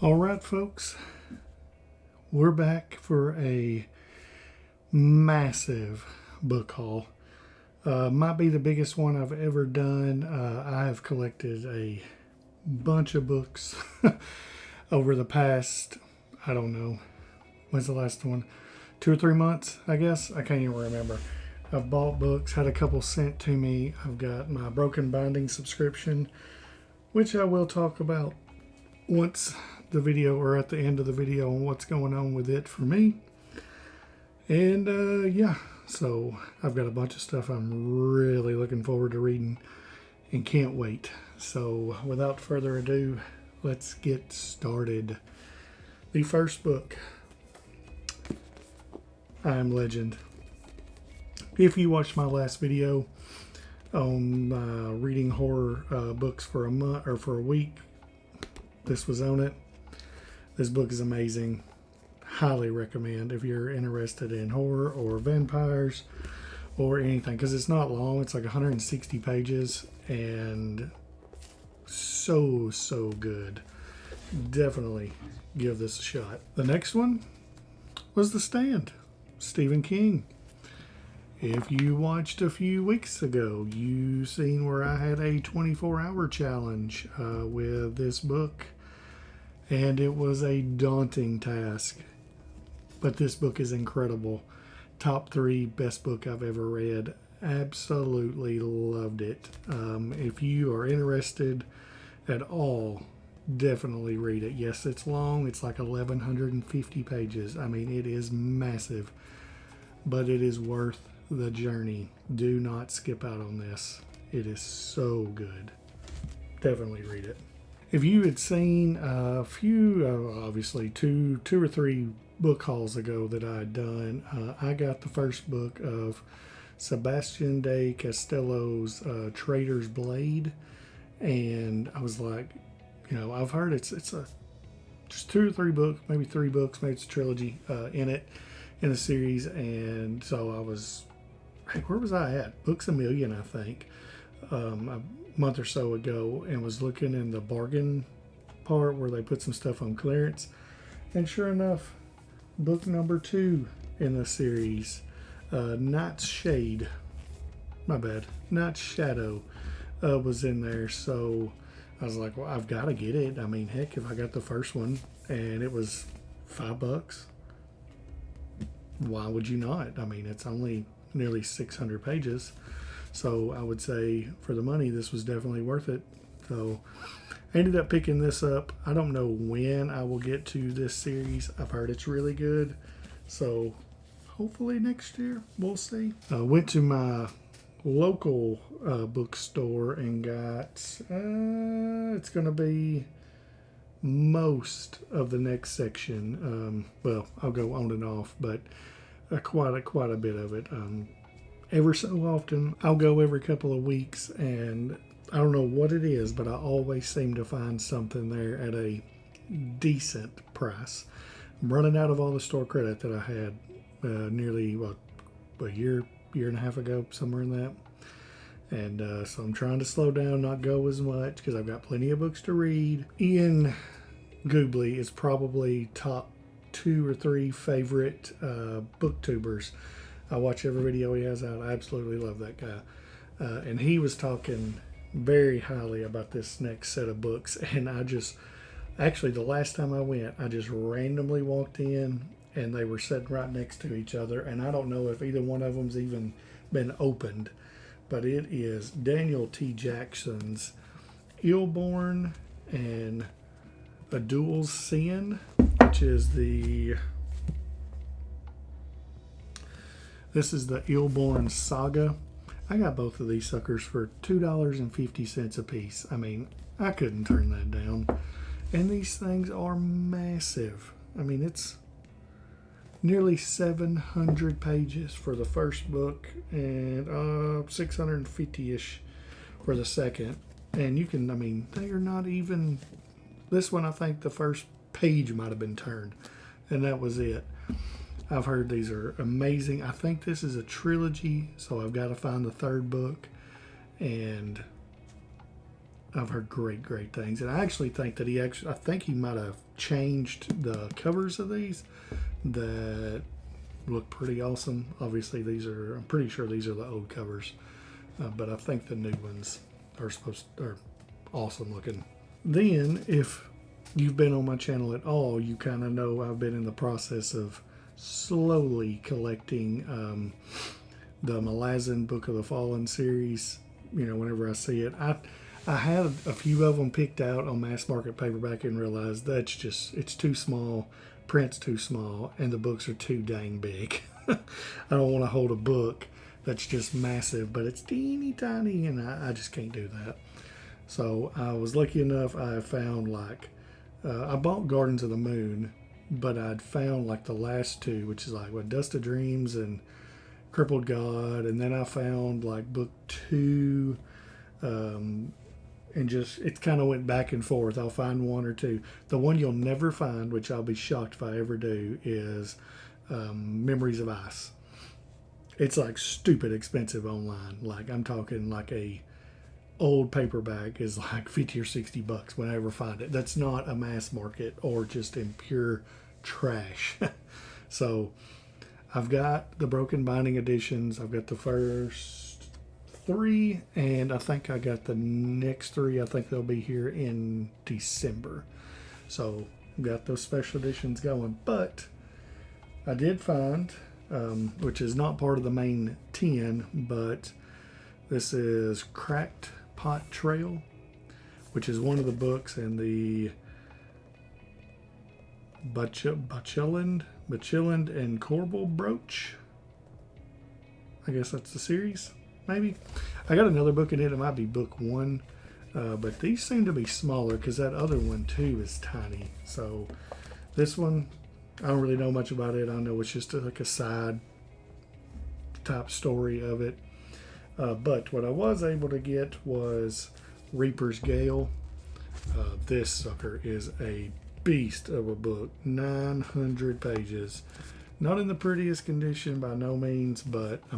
All right, folks, we're back for a massive book haul. Might be the biggest one I've ever done. I have collected a bunch of books over the past, I don't know, when's the last one? 2 or 3 months, I guess. I can't even remember. I've bought books, had a couple sent to me. I've got my Broken Binding subscription, which I will talk about once the video or at the end of the video on what's going on with it for me. And yeah, so I've got a bunch of stuff I'm really looking forward to reading and can't wait. So without further ado, let's get started. The first book, I Am Legend. If you watched my last video on reading horror books for a month or for a week, this was on it. This book is amazing. Highly recommend if you're interested in horror or vampires or anything, because it's not long. It's like 160 pages and so good. Definitely give this a shot. The next one was The Stand, Stephen King. If you watched a few weeks ago, you seen where I had a 24-hour challenge with this book. And it was a daunting task. But this book is incredible. Top 3 best book I've ever read. Absolutely loved it. If you are interested at all, definitely read it. Yes, it's long. It's like 1,150 pages. I mean, it is massive. But it is worth the journey. Do not skip out on this. It is so good. Definitely read it. If you had seen a few, obviously two or three book hauls ago that I had done, I got the first book of Sebastian de Castello's Trader's Blade, and I was like, I've heard it's just 2 or 3 books, maybe 3 books, maybe it's a trilogy in the series, and so I was, hey, where was I at? Books A Million, I think. A month or so ago, and was looking in the bargain part where they put some stuff on clearance, and sure enough, book number 2 in the series, Night's Shade, Night's Shadow, was in there. So I was like, well, I've got to get it. I mean, heck, if I got the first one and it was $5, why would you not? I mean, it's only nearly 600 pages. So I would say for the money, this was definitely worth it. So I ended up picking this up. I don't know when I will get to this series. I've heard it's really good. So hopefully next year, we'll see. I went to my local bookstore and got, it's going to be most of the next section. Well, I'll go on and off, but quite a bit of it. Ever so often, I'll go every couple of weeks, and I don't know what it is, but I always seem to find something there at a decent price. I'm running out of all the store credit that I had nearly, a year and a half ago, somewhere in that. And so I'm trying to slow down, not go as much, because I've got plenty of books to read. Iangubeli is probably top 2 or 3 favorite booktubers. I watch every video he has out. I absolutely love that guy. And he was talking very highly about this next set of books. And actually the last time I went, I just randomly walked in and they were sitting right next to each other. And I don't know if either one of them's even been opened. But it is Daniel T. Jackson's Illborn and A Duel's Sin, which is This is the Bone Saga. I got both of these suckers for $2.50 a piece. I mean, I couldn't turn that down. And these things are massive. I mean, it's nearly 700 pages for the first book and 650-ish for the second. And you can, I mean, they are not even, this one I think the first page might have been turned. And that was it. I've heard these are amazing. I think this is a trilogy, so I've got to find the 3rd book. And I've heard great things, and I actually think that I think he might have changed the covers of these that look pretty awesome. Obviously, I'm pretty sure these are the old covers, but I think the new ones are awesome looking. Then, if you've been on my channel at all, you kind of know I've been in the process of slowly collecting the Malazan Book of the Fallen series. Whenever I see it, I had a few of them picked out on mass market paperback and realized it's too small, print's too small, and the books are too dang big. I don't want to hold a book that's just massive, but it's teeny tiny, and I just can't do that. So I was lucky enough, I found I bought Gardens of the Moon, but I'd found the last two, which is Dust of Dreams and Crippled God, and then I found book 2, and just it kind of went back and forth. I'll find one or two. The one you'll never find, which I'll be shocked if I ever do, is Memories of Ice. It's stupid expensive online. I'm talking a old paperback is $50 or $60 when I ever find it. That's not a mass market or just in pure trash. So I've got the broken binding editions. I've got the first 3, and I think I got the next 3. I think they'll be here in December. So I've got those special editions going. But I did find, which is not part of the main 10, but this is Cracked Pot Trail, which is one of the books in the Bachilland and Corbel Brooch. I guess that's the series, maybe. I got another book in it. It might be book 1, but these seem to be smaller because that other one too is tiny. So this one, I don't really know much about it. I know it's just a side type story of it. But what I was able to get was Reaper's Gale. This sucker is a beast of a book. 900 pages. Not in the prettiest condition by no means, but I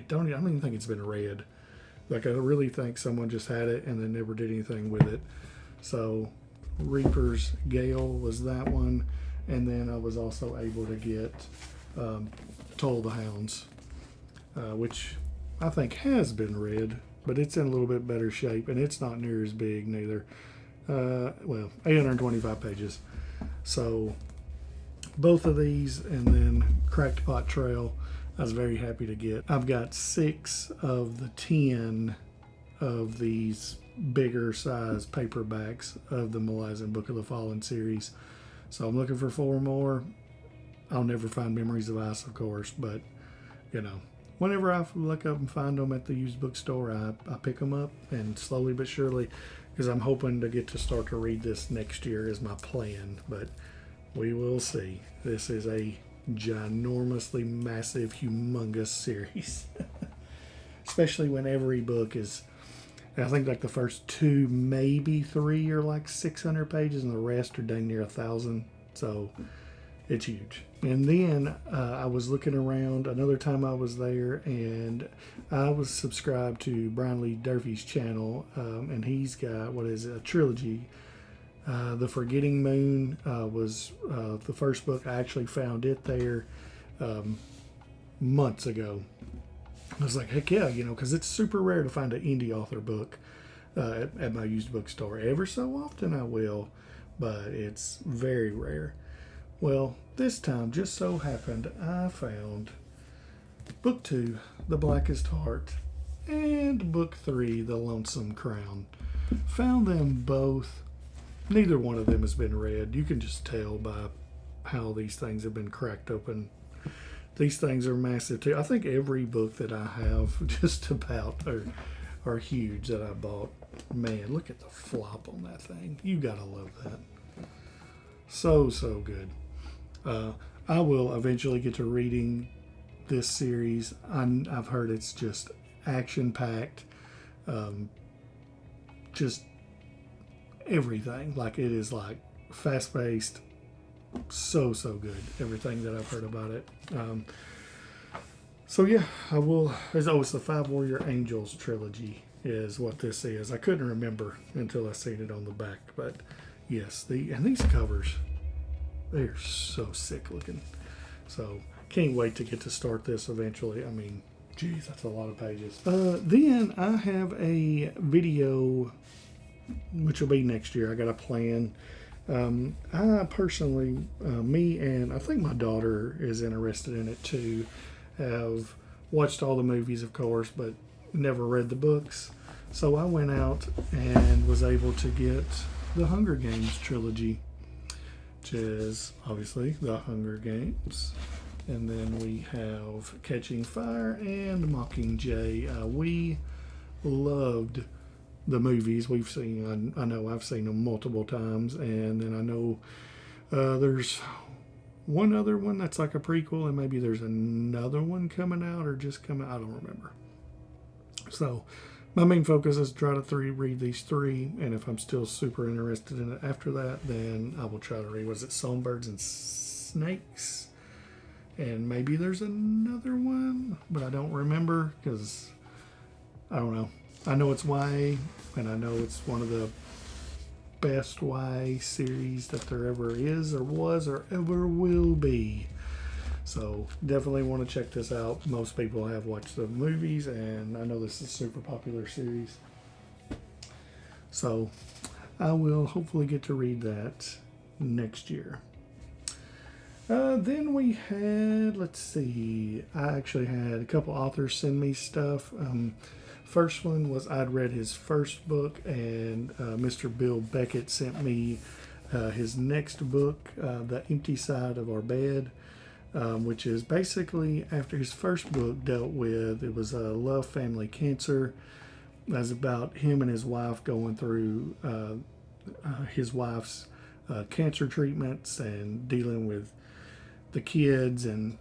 don't even think it's been read. I really think someone just had it and then never did anything with it. So Reaper's Gale was that one. And then I was also able to get Toll the Hounds, which I think has been read, but it's in a little bit better shape, and it's not near as big neither. 825 pages. So both of these, and then Cracked Pot Trail, I was very happy to get. I've got 6 of the 10 of these bigger size paperbacks of the Malazan Book of the Fallen series. So I'm looking for 4 more. I'll never find Memories of Ice, of course, but whenever I look up and find them at the used bookstore, I pick them up, and slowly but surely, because I'm hoping to get to start to read this next year is my plan, but we will see. This is a ginormously massive, humongous series. Especially when every book is, I think the first 2, maybe 3 are 600 pages, and the rest are dang near 1,000. So it's huge. And then I was looking around another time I was there, and I was subscribed to Brian Lee Durfee's channel, and he's got a trilogy. The Forgetting Moon was the first book. I actually found it there months ago. I was like, heck yeah, because it's super rare to find an indie author book at my used bookstore. Ever so often I will, but it's very rare. Well, this time just so happened I found book 2, The Blackest Heart, and book 3, The Lonesome Crown. Found them both. Neither one of them has been read. You can just tell by how these things have been cracked open. These things are massive too. I think every book that I have just about are huge that I bought. Man, look at the flop on that thing. You gotta love that. So good. I will eventually get to reading this series. I've heard it's just action-packed. Just everything. It is fast-paced. So good. Everything that I've heard about it. So yeah, I will. It's the 5 Warrior Angels trilogy is what this is. I couldn't remember until I seen it on the back, but yes, and these covers, they're so sick looking. So can't wait to get to start this eventually. I mean, geez, that's a lot of pages. Then I have a video, which will be next year. I got a plan. I personally, me and I think my daughter is interested in it too, have watched all the movies, of course, but never read the books. So I went out and was able to get the Hunger Games trilogy, which is obviously the Hunger Games. And then we have Catching Fire and Mockingjay. We loved the movies we've seen. I know I've seen them multiple times, and then I know there's one other one that's like a prequel, and maybe there's another one coming out or just coming. I don't remember. So my main focus is to try to read these three, and if I'm still super interested in it after that, then I will try to read. Was it Songbirds and Snakes? And maybe there's another one, but I don't remember because I don't know. I know it's YA, and I know it's one of the best YA series that there ever is or was or ever will be. So definitely want to check this out. Most people have watched the movies, and I know this is a super popular series. So I will hopefully get to read that next year. Then we had, let's see, I actually had a couple authors send me stuff. First one was I'd read his first book, and Mr. Bill Beckett sent me his next book, The Empty Side of Our Bed, which is basically after his first book dealt with, it was a love, family, cancer. That's about him and his wife going through his wife's cancer treatments and dealing with the kids, and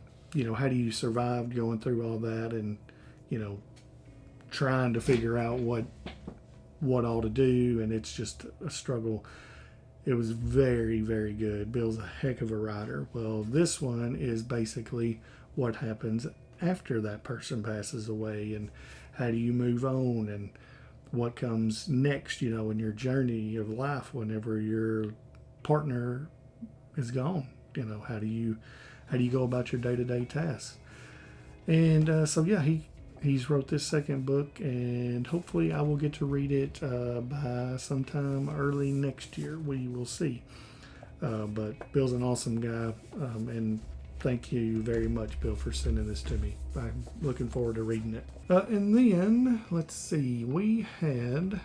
how do you survive going through all that, and trying to figure out what all to do, and it's just a struggle. It was very, very good. Bill's a heck of a writer. Well, this one is basically what happens after that person passes away, and how do you move on, and what comes next, in your journey of life whenever your partner is gone. How do you go about your day-to-day tasks? And so yeah, he's wrote this second book, and hopefully I will get to read it by sometime early next year. We will see. But Bill's an awesome guy, and thank you very much, Bill, for sending this to me. I'm looking forward to reading it. And then, let's see, we had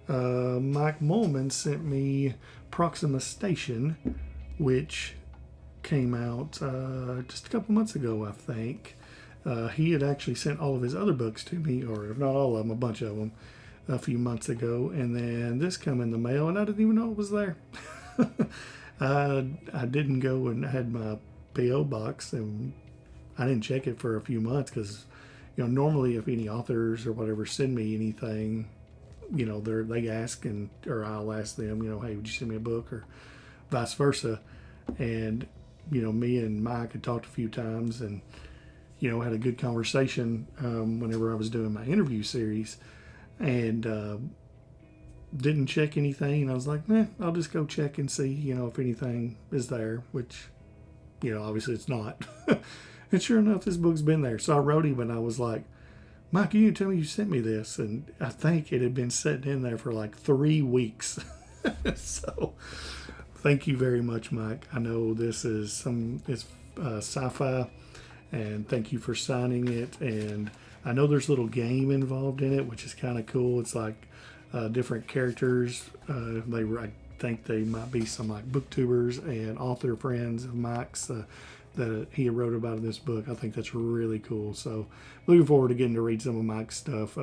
Mike Mullman sent me Proxima Station, which came out just a couple months ago, I think. He had actually sent all of his other books to me, or if not all of them, a bunch of them, a few months ago. And then this come in the mail, and I didn't even know it was there. I didn't go and had my P.O. box, and I didn't check it for a few months because, normally if any authors or whatever send me anything, they ask, or I'll ask them, hey, would you send me a book, or vice versa. And, me and Mike had talked a few times, and had a good conversation whenever I was doing my interview series, and didn't check anything. And I was like, I'll just go check and see, if anything is there, which, obviously it's not. And sure enough, this book's been there. So I wrote him, and I was like, Mike, you tell me you sent me this. And I think it had been sitting in there for like 3 weeks. So thank you very much, Mike. I know this is it's sci-fi, and thank you for signing it. And I know there's a little game involved in it, which is kind of cool. It's like different characters. I think they might be some like booktubers and author friends of Mike's that he wrote about in this book. I think that's really cool. So looking forward to getting to read some of Mike's stuff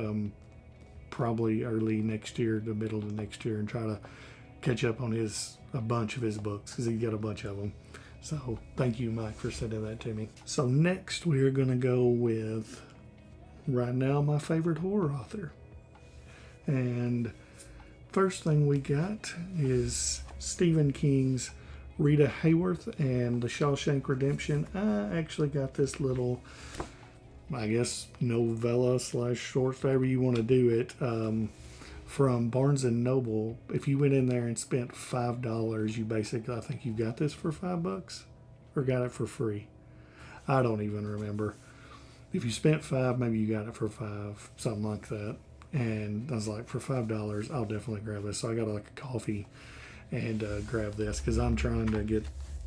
probably early next year, the middle of next year, and try to catch up on a bunch of his books, because he's got a bunch of them. So thank you, Mike, for sending that to me. So next we're going to go with, right now, my favorite horror author. And first thing we got is Stephen King's Rita Hayworth and The Shawshank Redemption. I actually got this little I guess, novella slash shorts, however you want to do it, from Barnes and Noble. If you went in there and spent $5, you basically, I think you got this for $5 or got it for free. I don't even remember. If you spent five, maybe you got it for five, something like that. And I was like, for $5, I'll definitely grab this. So I got like a coffee and grab this because I'm trying to get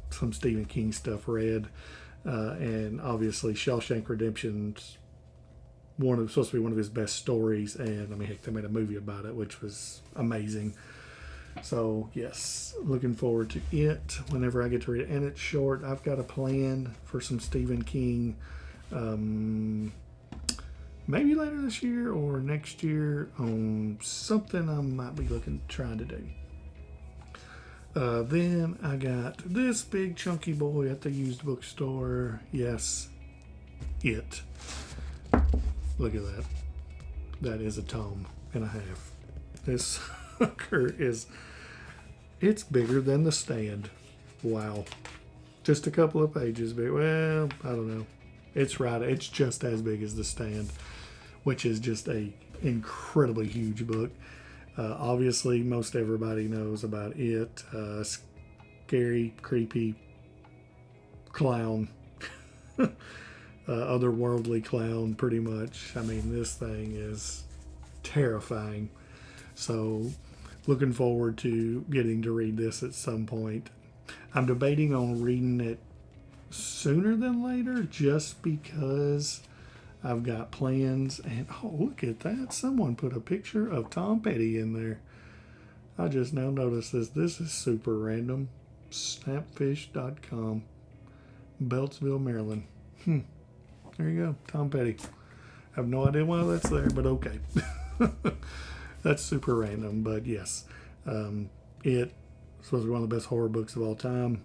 some Stephen King stuff read. And obviously, Shawshank Redemption's supposed to be one of his best stories, and I mean, heck, they made a movie about it, which was amazing. So yes, looking forward to it whenever I get to read it, and it's short. I've got a plan for some Stephen King, maybe later this year or next year on something I might be trying to do. Then I got this big chunky boy at the used bookstore. Yes, it. Look at that. That is a tome and a half. This sucker it's bigger than the stand. Wow. Just a couple of pages, but well, I don't know. It's just as big as the stand, which is just a incredibly huge book. Obviously, most everybody knows about it. Scary, creepy clown. Otherworldly clown, pretty much. I mean, this thing is terrifying. So, looking forward to getting to read this at some point. I'm debating on reading it sooner than later just because I've got plans. And oh, look at that. Someone put a picture of Tom Petty in there. I just now noticed this. This is super random. Snapfish.com, Beltsville, Maryland. There you go. Tom Petty. I have no idea why that's there, but okay. That's super random, but yes. It's supposed to be one of the best horror books of all time.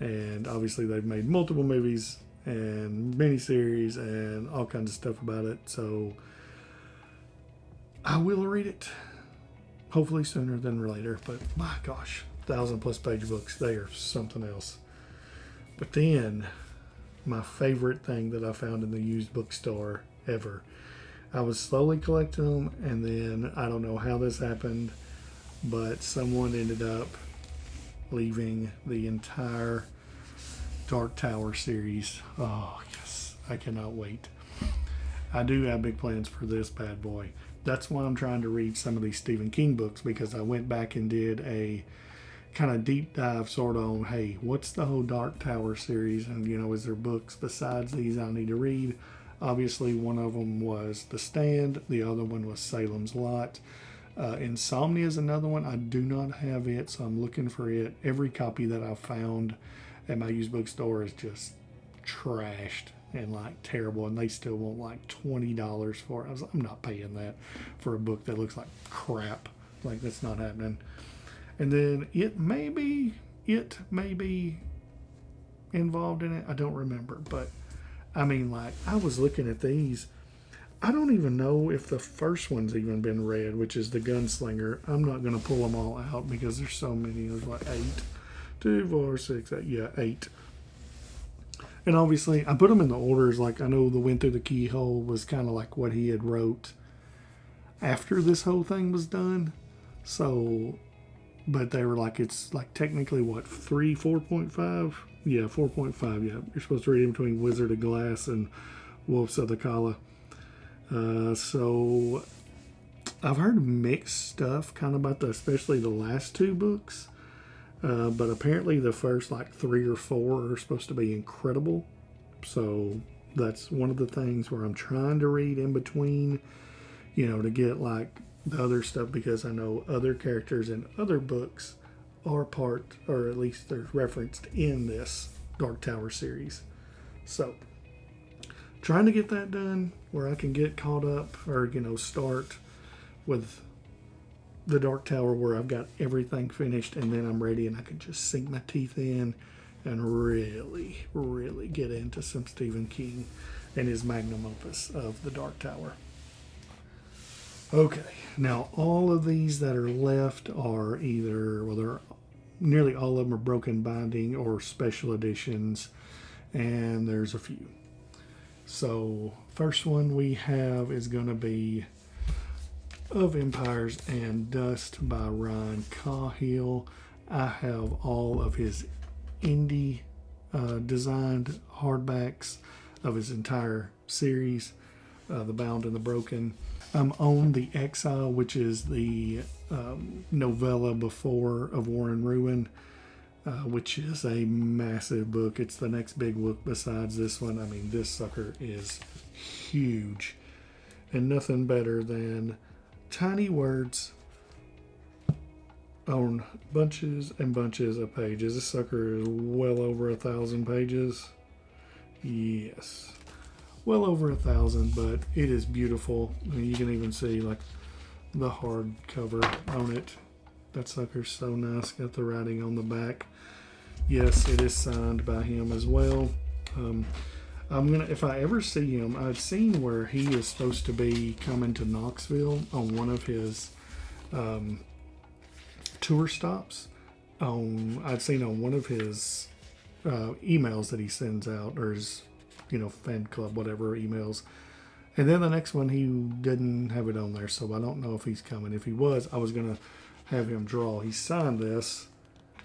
And obviously they've made multiple movies and miniseries and all kinds of stuff about it. So I will read it. Hopefully sooner than later. But my gosh, 1,000+ page books. They are something else. But then my favorite thing that I found in the used bookstore ever. I was slowly collecting them, and then I don't know how this happened, but someone ended up leaving the entire Dark Tower series. Oh, yes. I cannot wait. I do have big plans for this bad boy. That's why I'm trying to read some of these Stephen King books, because I went back and did a kind of deep dive sort of on, hey, what's the whole Dark Tower series? And, is there books besides these I need to read? Obviously, one of them was The Stand. The other one was Salem's Lot. Insomnia is another one. I do not have it, so I'm looking for it. Every copy that I've found at my used bookstore is just trashed and terrible, and they still want $20 for it. I'm not paying that for a book that looks like crap. That's not happening. And then it may be involved in it. I don't remember, but I mean, I was looking at these. I don't even know if the first one's even been read, which is The Gunslinger. I'm not going to pull them all out because there's so many. There's 8. 2, 4, 6, 8. Yeah, 8. And obviously, I put them in the orders. I know The Wind Through the Keyhole was kind of what he had wrote after this whole thing was done. So, but they were it's technically 3, 4.5? Yeah, 4.5. Yeah, you're supposed to read in between Wizard of Glass and Wolves of the Kala. So I've heard mixed stuff kind of about especially the last 2 books. But apparently the first 3 or 4 are supposed to be incredible. So that's one of the things where I'm trying to read in between, to get the other stuff, because I know other characters in other books are part, or at least they're referenced in this Dark Tower series. So trying to get that done where I can get caught up, or start with the Dark Tower where I've got everything finished, and then I'm ready and I can just sink my teeth in and really, really get into some Stephen King and his magnum opus of the Dark Tower. Okay, now all of these that are left are either, nearly all of them are broken binding or special editions, and there's a few. So first one we have is going to be Of Empires and Dust by Ryan Cahill. I have all of his indie designed hardbacks of his entire series, The Bound and the Broken. I'm on The Exile, which is the novella before Of War and Ruin, which is a massive book. It's the next big book besides this one. I mean, this sucker is huge, and nothing better than tiny words on bunches and bunches of pages. This sucker is well over 1,000 pages. Yes, well over 1,000, but it is beautiful. And you can even see like the hard cover on it. That sucker's so nice. Got the writing on the back. Yes, it is signed by him as well. I'm gonna, if I ever see him, I've seen where he is supposed to be coming to Knoxville on one of his tour stops. I'd seen on one of his emails that he sends out, or his, fan club, whatever emails. And then the next one, he didn't have it on there, so I don't know if he's coming. If he was, I was gonna have him draw. He signed this,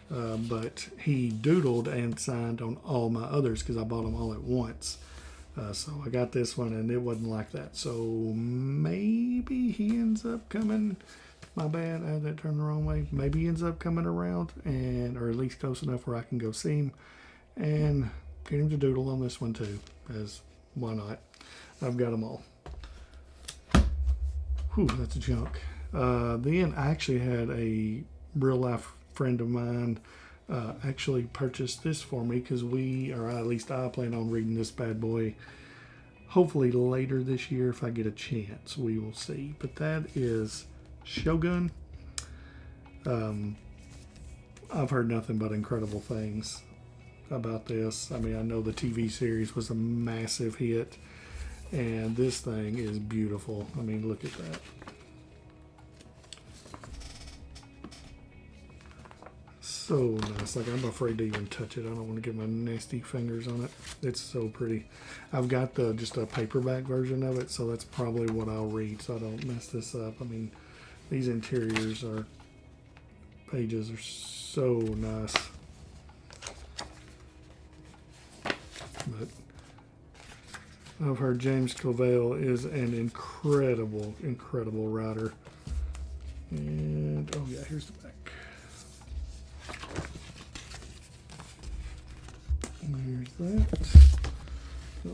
but he doodled and signed on all my others because I bought them all at once. So I got this one, and it wasn't like that. So maybe he ends up coming. My bad, I had that turned the wrong way. Maybe he ends up coming around, or at least close enough where I can go see him and get him to doodle on this one too. As why not? I've got them all. Whew, that's junk. Then I actually had a real life friend of mine actually purchased this for me because at least I plan on reading this bad boy hopefully later this year if I get a chance. We will see. But that is Shogun. I've heard nothing but incredible things about this. I mean, I know the TV series was a massive hit, and this thing is beautiful. I mean, look at that. So nice. Like, I'm afraid to even touch it. I don't want to get my nasty fingers on it. It's so pretty. I've got just a paperback version of it, so that's probably what I'll read so I don't mess this up. I mean, these pages are so nice. But I've heard James Clavell is an incredible, incredible writer. And, oh yeah, here's the back. There's that. So,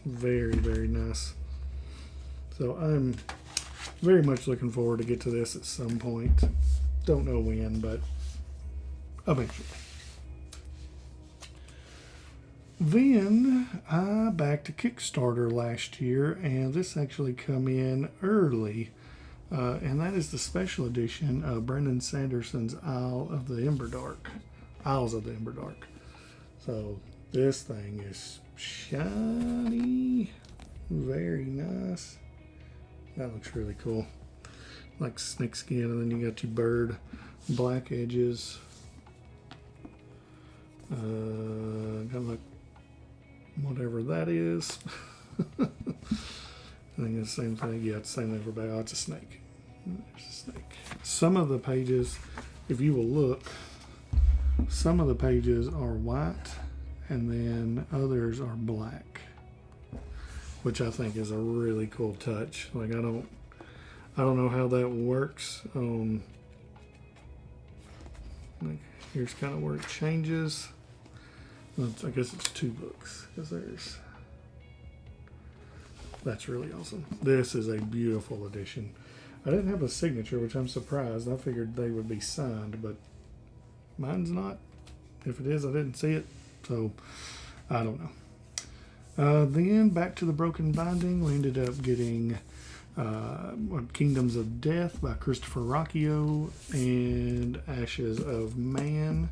very, very nice. So I'm very much looking forward to get to this at some point. Don't know when, but eventually. Then I backed a Kickstarter last year, and this actually come in early. And that is the special edition of Brandon Sanderson's Isles of the Emberdark. So this thing is shiny, very nice. That looks really cool. Like snake skin, and then you got your bird black edges. Got like whatever that is. I think it's the same thing. Yeah, it's the same thing for back. Oh, it's a snake. There's a snake. Some of the pages, if you will look, some of the pages are white and then others are black, which I think is a really cool touch. Like, I don't know how that works. Like, here's kind of where it changes. I guess it's 2 books because that's really awesome. This is a beautiful edition. I didn't have a signature, which I'm surprised. I figured they would be signed, but mine's not. If it is, I didn't see it, so I don't know. Then back to the Broken Binding, we ended up getting Kingdoms of Death by Christopher Rocchio and Ashes of Man.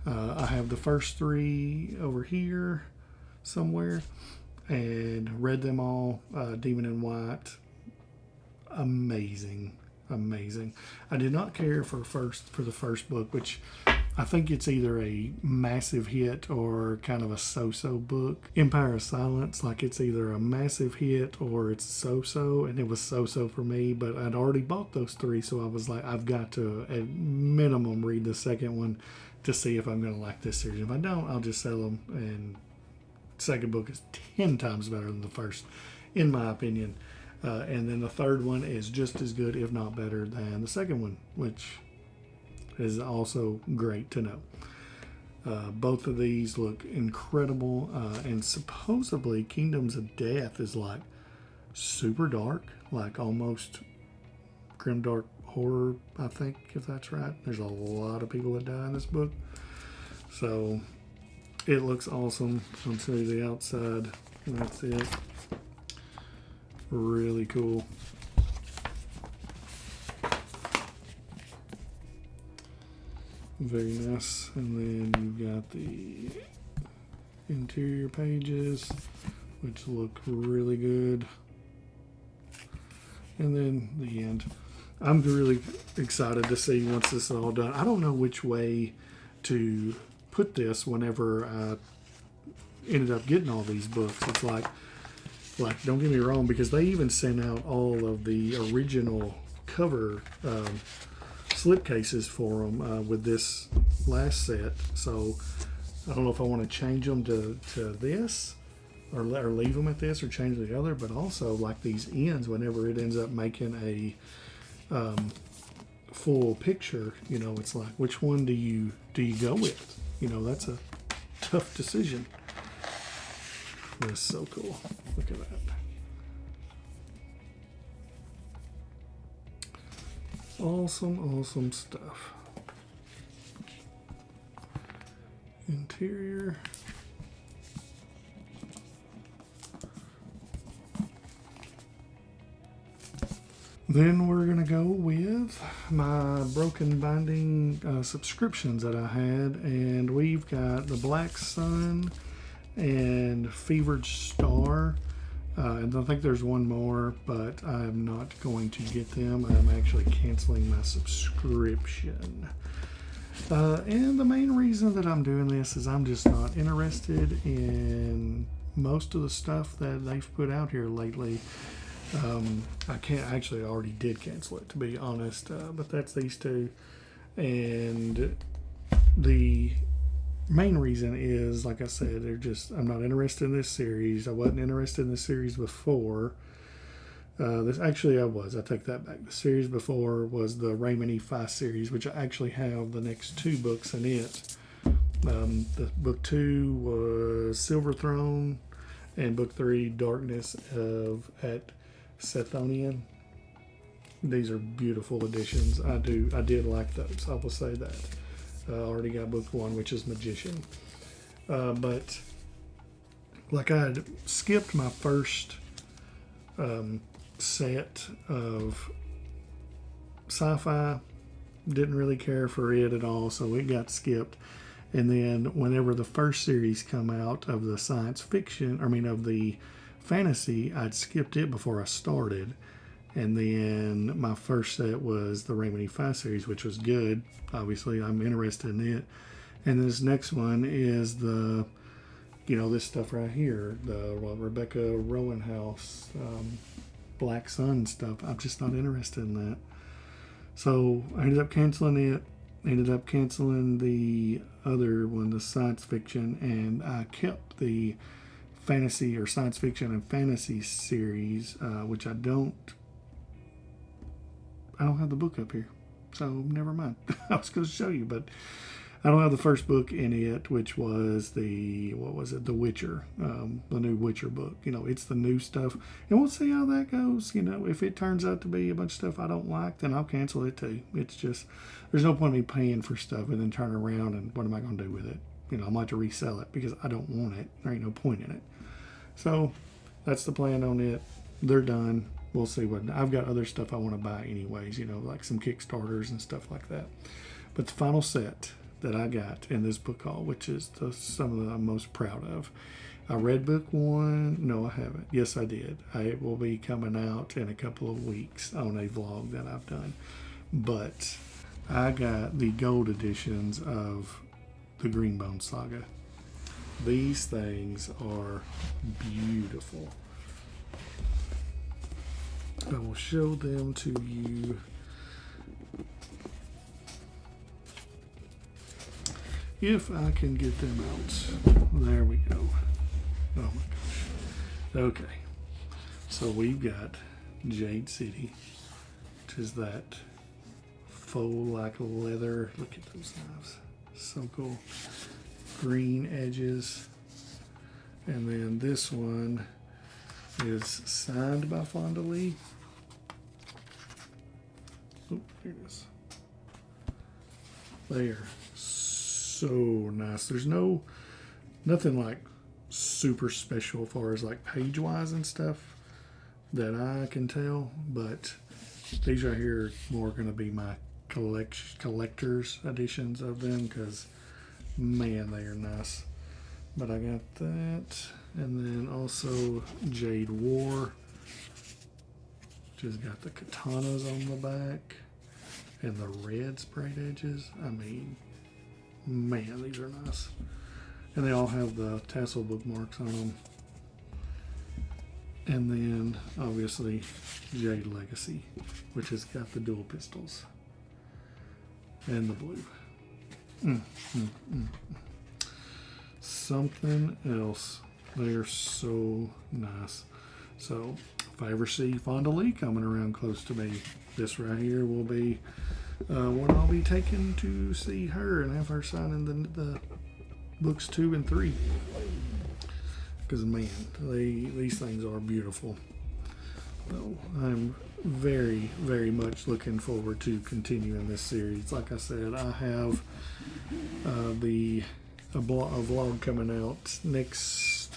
I have the first 3 over here somewhere and read them all. Demon in White, amazing. I did not care for the first book, which I think it's either a massive hit or kind of a so-so book. Empire of Silence, like it's either a massive hit or it's so-so, and it was so-so for me, but I'd already bought those three, so I was like, I've got to, at minimum, read the second one to see if I'm going to like this series. If I don't, I'll just sell them, and second book is 10 times better than the first, in my opinion. And then the third one is just as good, if not better, than the second one, which is also great to know. Both of these look incredible, and supposedly Kingdoms of Death is like super dark, like almost grimdark horror, I think, if that's right. There's a lot of people that die in this book. So it looks awesome. I'll show you the outside. That's it. Really cool. Very nice. And then you've got the interior pages, which look really good. And then the end. I'm really excited to see once this is all done. I don't know which way to put this whenever I ended up getting all these books. It's like don't get me wrong, because they even sent out all of the original cover slipcases for them with this last set. So I don't know if I want to change them to this or leave them at this or change the other, but also like these ends, whenever it ends up making a full picture, you know, it's like, which one do you go with? You know, that's a tough decision. That's so cool. Look at that. Awesome stuff. Interior. Then we're going to go with my broken binding subscriptions that I had, and we've got the Black Sun and Fevered Star, and I think there's one more, but I'm not going to get them. I'm actually canceling my subscription. And the main reason that I'm doing this is I'm just not interested in most of the stuff that they've put out here lately. I can't actually, I already did cancel it, to be honest, but that's these two. And the main reason is, like I said, I'm not interested in this series. I wasn't interested in this series before. I take that back. The series before was the Raymond E. Fife series, which I actually have the next two books in it. The book 2 was Silver Throne, and book 3, Darkness at Sethonian. These are beautiful editions. I did like those. I will say that. I already got book 1, which is Magician. But like, I had skipped my first set of sci-fi. Didn't really care for it at all, so it got skipped. And then whenever the first series come out of the of the fantasy, I'd skipped it before I started. And then my first set was the Raymond E. Fife series, which was good. Obviously, I'm interested in it. And this next one is this stuff right here, the Rebecca Rowanhouse Black Sun stuff. I'm just not interested in that. So I ended up canceling it. Ended up canceling the other one, the science fiction, and I kept the fantasy or science fiction and fantasy series, which I don't have the book up here, so never mind. I was going to show you, but I don't have the first book in it, which was The Witcher, the new Witcher book. It's the new stuff, and we'll see how that goes. If it turns out to be a bunch of stuff I don't like, then I'll cancel it too. It's just, there's no point in me paying for stuff and then turn around and what am I going to do with it? I might have to resell it because I don't want it. There ain't no point in it. So that's the plan on it. They're done. We'll see what I've got. Other stuff I want to buy anyways, like some Kickstarters and stuff like that. But the final set that I got in this book haul, which is some of I'm most proud of. I read book 1. No, I haven't. Yes, I did. It will be coming out in a couple of weeks on a vlog that I've done. But I got the gold editions of the Green Bone Saga. These things are beautiful. I will show them to you. If I can get them out. There we go. Oh my gosh. Okay. So we've got Jade City, which is that faux like leather. Look at those knives. So cool. Green edges. And then this one is signed by Fonda Lee. Oh, here it is. They are so nice. There's nothing like super special as far as like page wise and stuff that I can tell, but these right here are more going to be my collector's editions of them, because man, they are nice. But I got that, and then also Jade War, which has got the katanas on the back and the red sprayed edges. I mean, man, these are nice. And they all have the tassel bookmarks on them. And then, obviously, Jade Legacy, which has got the dual pistols. And the blue. Something else. They are so nice. So, if I ever see Fonda Lee coming around close to me, this right here will be one I'll be taking to see her and have her sign in the books 2 and 3. Because man, these things are beautiful. So I'm very, very much looking forward to continuing this series. Like I said, I have a vlog coming out next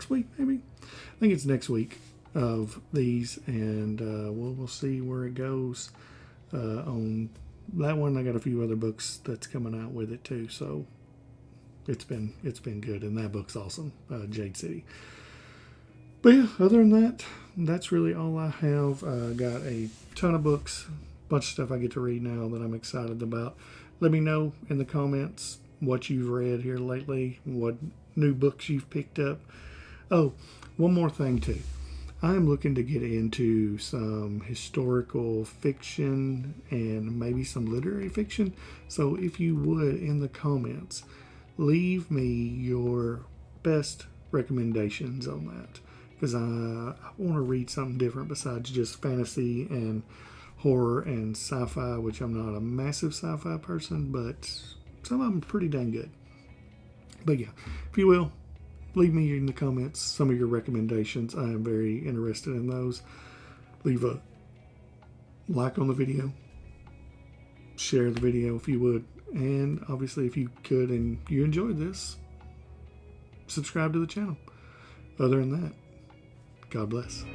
week, maybe. I think it's next week of these, and we'll see where it goes. On that one, I got a few other books that's coming out with it too. So it's been good, and that book's awesome, Jade City. But yeah, other than that, that's really all I have. Got a ton of books, bunch of stuff I get to read now that I'm excited about. Let me know in the comments what you've read here lately, what new books you've picked up. Oh, one more thing too. I'm looking to get into some historical fiction and maybe some literary fiction. So if you would, in the comments, leave me your best recommendations on that, because I want to read something different besides just fantasy and horror and sci-fi, which I'm not a massive sci-fi person, but some of them are pretty dang good. But yeah, if you will, leave me in the comments some of your recommendations. I am very interested in those. Leave a like on the video, share the video if you would, and obviously if you could and you enjoyed this, subscribe to the channel. Other than that, God bless.